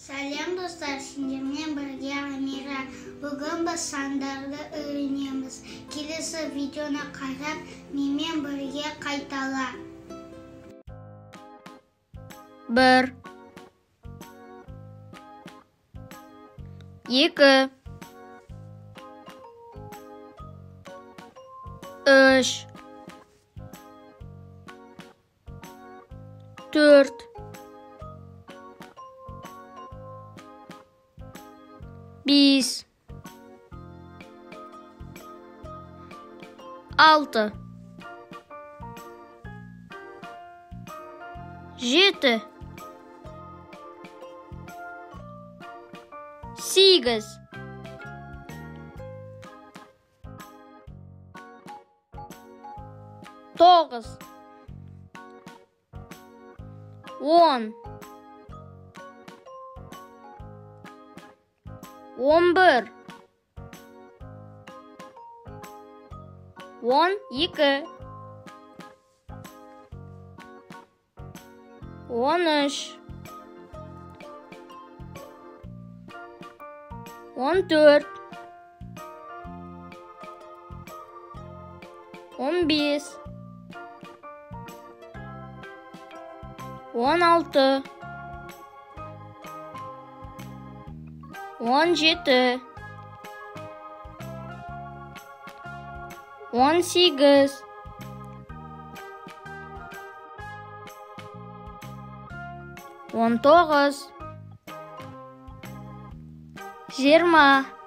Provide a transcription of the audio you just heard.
Сәлем достар, сендермен бірге Амира. Бүгін біз сандарды үйренеміз. Келесі видеоны қарап, менімен бірге қайтала. 1 2 3 4 5 6 7 8 9 10 11 12 13 14 15 16 17 18 19 20